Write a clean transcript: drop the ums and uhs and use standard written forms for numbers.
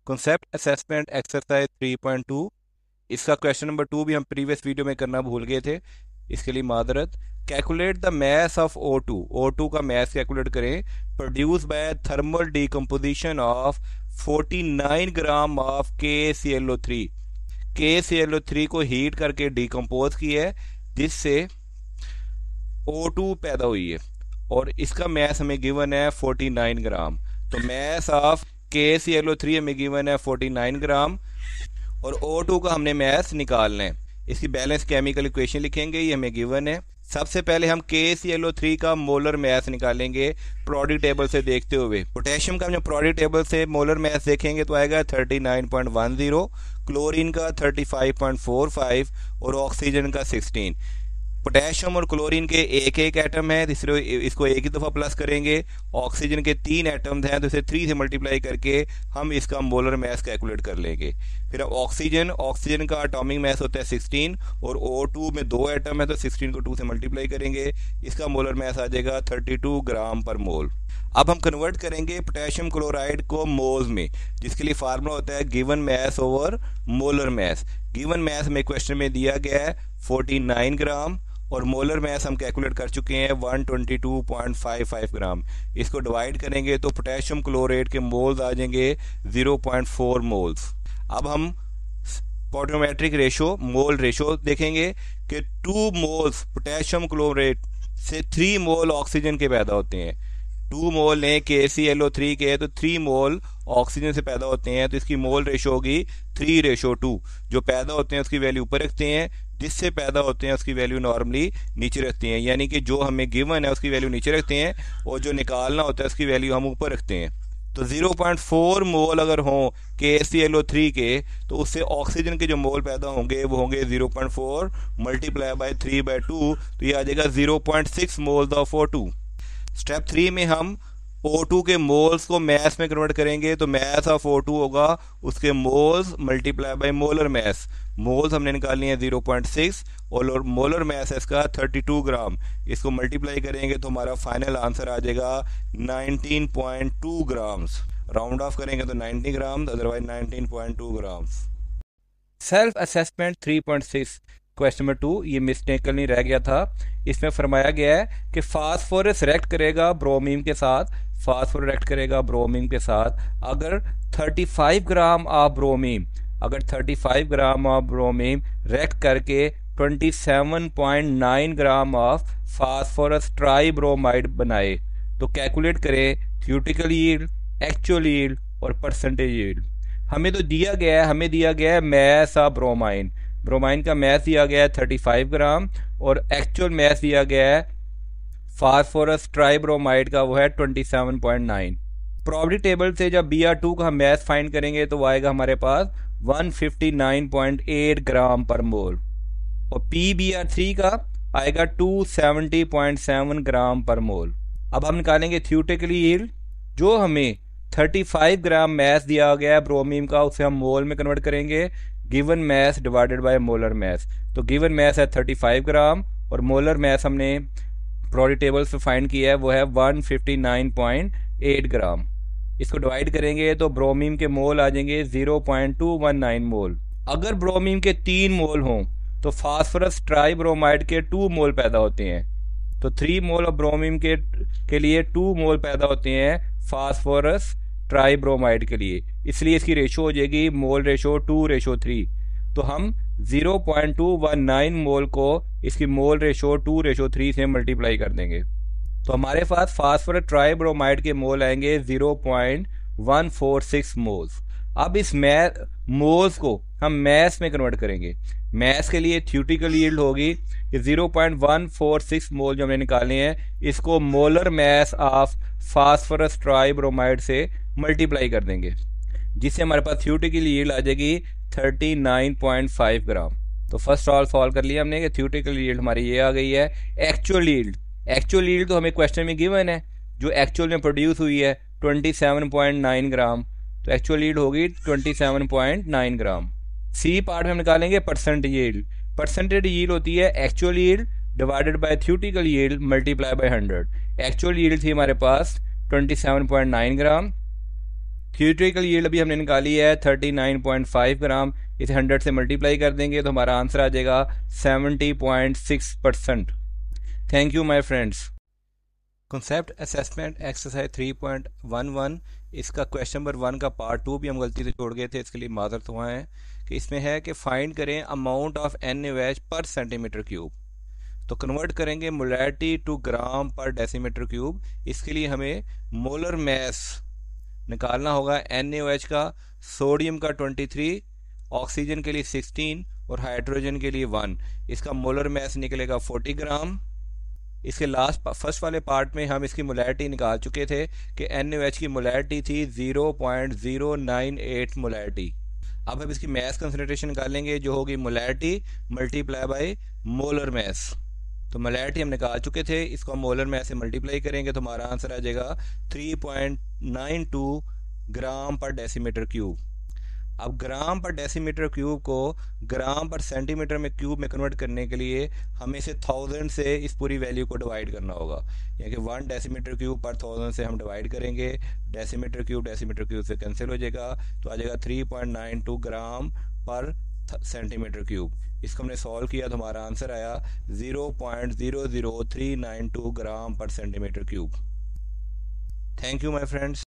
Concept assessment exercise 3.2। इसका question number 2 भी हम प्रीवियस वीडियो में करना भूल गए थे, इसके लिए मादरत। Calculate the mass of O2। O2 का मैस कैलकुलेट करें produce by thermal decomposition of 49 gram of KClO3। KClO3 को हीट करके डीकम्पोज किया है जिससे O2 पैदा हुई है और इसका मैस हमें गिवन है 49 ग्राम। तो मैस ऑफ KClO3 हमें गिवन है 49 ग्राम और O2 का हमने मैस निकालना है। इसकी बैलेंस केमिकल इक्वेशन लिखेंगे, ये हमें गिवन है। सबसे पहले हम KClO3 का मोलर मैस निकालेंगे प्रोडक्ट टेबल से देखते हुए। पोटेशियम का हम जब प्रोडक्ट टेबल से मोलर मैस देखेंगे तो आएगा 39.10, क्लोरीन का 35.45 और ऑक्सीजन का 16। पोटेशियम और क्लोरीन के एक एक एटम है, इसको एक ही दफ़ा प्लस करेंगे। ऑक्सीजन के 3 एटम्स हैं तो इसे 3 से मल्टीप्लाई करके हम इसका मोलर मैस कैलकुलेट कर लेंगे। फिर ऑक्सीजन का एटॉमिक मैस होता है 16 और O2 में 2 एटम है तो 16 को 2 से मल्टीप्लाई करेंगे, इसका मोलर मैस आ जाएगा 32 ग्राम पर मोल। अब हम कन्वर्ट करेंगे पोटेशियम क्लोराइड को मोल्स में, जिसके लिए फार्मूला होता है given mass over molar mass. Given mass हमें क्वेश्चन में दिया गया है 49 ग्राम और मोलर मैस हम कैलकुलेट कर चुके हैं 122.55 ग्राम। इसको डिवाइड करेंगे तो पोटेशियम क्लोराइड के मोल्स आ जाएंगे 0.4 मोल्स। अब हम स्टोइकोमेट्रिक रेशो मोल रेशो देखेंगे कि 2 मोल्स पोटेशियम क्लोराइड से 3 मोल ऑक्सीजन के पैदा होते हैं। 2 मोल लें KClO3 के तो 3 मोल ऑक्सीजन से पैदा होते हैं, तो इसकी मोल रेशो होगी 3:2। जो पैदा होते हैं उसकी वैल्यू ऊपर रखते हैं, जिससे पैदा होते हैं उसकी वैल्यू नॉर्मली नीचे रखते हैं। यानी कि जो हमें गिवन है उसकी वैल्यू नीचे रखते हैं और जो निकालना होता है उसकी वैल्यू हम ऊपर रखते हैं। तो 0.4 मोल अगर हों KClO3 के तो उससे ऑक्सीजन के जो मोल पैदा होंगे वो होंगे 0.4 मल्टीप्लाई बाय 3/2, तो ये आ जाएगा 0.6 मोल्स ऑफ O2। स्टेप 3 में हम O2 के मोल्स को मैस में कन्वर्ट करेंगे, तो मैस ऑफ O2 होगा उसके moles multiply by molar mass. Moles हमने निकालनी है 0.6 और मोलर मैस है इसका 32 ग्राम। इसको मल्टीप्लाई करेंगे तो हमारा फाइनल आंसर आ जाएगा 19.2 ग्राम्स। राउंड ऑफ करेंगे तो 90 gram, otherwise 19.2 grams. Self assessment 3.6 question number 2, ये मिस्टेक नहीं रह गया था। इसमें फरमाया गया है कि फास्फोरस रिएक्ट करेगा ब्रोमीन के साथ, फास्फोरस रिएक्ट करेगा ब्रोमीन के साथ अगर 35 ग्राम ऑफ ब्रोमीन, अगर 35 ग्राम ऑफ ब्रोमीन रिएक्ट करके 27.9 ग्राम ऑफ फास्फोरस ट्राईब्रोमाइड बनाए, तो कैलकुलेट करें थ्योरेटिकल यील्ड, एक्चुअल यील्ड और परसेंटेज यील्ड। हमें दिया गया है मैस ऑफ ब्रोमाइन। ब्रोमाइन का मैस दिया गया है 35 ग्राम और एक्चुअल मैस दिया गया है फास्फोरस ट्राईब्रोमाइड का, वो है 27.9। प्रोबेबिलिटी टेबल से जब Br2 का हम मैस फाइंड करेंगे तो वो आएगा हमारे पास 159.8 ग्राम पर मोल और PBr3 का आएगा 270.7 ग्राम पर मोल। अब हम निकालेंगे थ्योरेटिकल यील्ड। जो हमें 35 ग्राम मैस दिया गया है ब्रोमीन का, उसे हम मोल में कन्वर्ट करेंगे, given mess divided by molar mass. तो गिवन मैस है 35 ग्राम और मोलर मैस हमने प्रोडक्ट टेबल से फाइंड किया है वो है 159.8 ग्राम। इसको डिवाइड करेंगे तो ब्रोमीन के मोल आ जाएंगे 0.219 मोल। अगर ब्रोमीन के 3 मोल हों तो फास्फोरस ट्राईब्रोमाइड के 2 मोल पैदा होते हैं, तो 3 मोल ऑफ ब्रोमीन के लिए 2 मोल पैदा होते हैं फास्फोरस ट्राईब्रोमाइड के लिए, इसलिए इसकी रेशो हो जाएगी मोल रेशो 2:3। तो हम 0.219 मोल को इसकी मोल रेशो 2:3 से मल्टीप्लाई कर देंगे, तो हमारे पास फास्फोरस ट्राईब्रोमाइड के मोल आएंगे 0.146 मोल्स। अब इस मोल्स को हम मैस में कन्वर्ट करेंगे। मैस के लिए थ्योरेटिकल यील्ड होगी 0.146 मोल जो हमने निकाले हैं, इसको मोलर मैस ऑफ फास्फोरस ट्राईब्रोमाइड से मल्टीप्लाई कर देंगे, जिससे हमारे पास थ्योरेटिकल यील्ड आ जाएगी 39.5 ग्राम। तो फर्स्ट सॉल्व कर लिया हमने कि थ्योरेटिकल यील्ड हमारी ये आ गई है। एक्चुअल यील्ड तो हमें क्वेश्चन में गिवन है, जो एक्चुअल में प्रोड्यूस हुई है 27.9 ग्राम, तो एक्चुअल यील्ड होगी 27.9 ग्राम। सी पार्ट में हम निकालेंगे परसेंटेज यील्ड। परसेंटेज यील्ड होती है actual yield divided by theoretical yield multiply by 100। Actual yield थी हमारे पास 27.9 ग्राम, थियोरेटिकल यील्ड अभी हमने निकाली है 39.5 ग्राम। इसे 100 से मल्टीप्लाई कर देंगे तो हमारा आंसर आ जाएगा 70.6%। Thank you my friends. Concept assessment exercise 3.11, इसका क्वेश्चन नंबर 1 का पार्ट 2 भी हम गलती से छोड़ गए थे, इसके लिए माजरत हुआ है। कि इसमें है कि फाइंड करें अमाउंट ऑफ NaOH पर सेंटीमीटर क्यूब। तो कन्वर्ट करेंगे मोलैरिटी टू ग्राम पर डेसीमीटर क्यूब। इसके लिए हमें मोलर मैस निकालना होगा NaOH का। सोडियम का 23, ऑक्सीजन के लिए 16 और हाइड्रोजन के लिए 1। इसका मोलर मैस निकलेगा 40 ग्राम। इसके फर्स्ट वाले पार्ट में हम इसकी मोलैरिटी निकाल चुके थे कि NaOH की मोलैरिटी थी 0.098 मोलैरिटी। अब हम इसकी मैस कंसंट्रेशन निकालेंगे जो होगी molarity multiply by molar mass. तो मोलैरिटी हम निकाल चुके थे, इसको हम मोलर मैस से मल्टीप्लाई करेंगे तो हमारा आंसर आ जाएगा 3.92 ग्राम पर डेसीमीटर क्यूब। अब ग्राम पर डेसीमीटर क्यूब को ग्राम पर सेंटीमीटर में क्यूब में कन्वर्ट करने के लिए हमें इसे 1000 से इस पूरी वैल्यू को डिवाइड करना होगा। यानी कि 1 डेसीमीटर क्यूब पर 1000 से हम डिवाइड करेंगे। डेसीमीटर क्यूब से कैंसिल हो जाएगा तो आ जाएगा 3.92 ग्राम पर सेंटीमीटर क्यूब। इसको हमने सॉल्व किया तो हमारा आंसर आया 0.00392 ग्राम पर centimetre cube. Thank you my friends.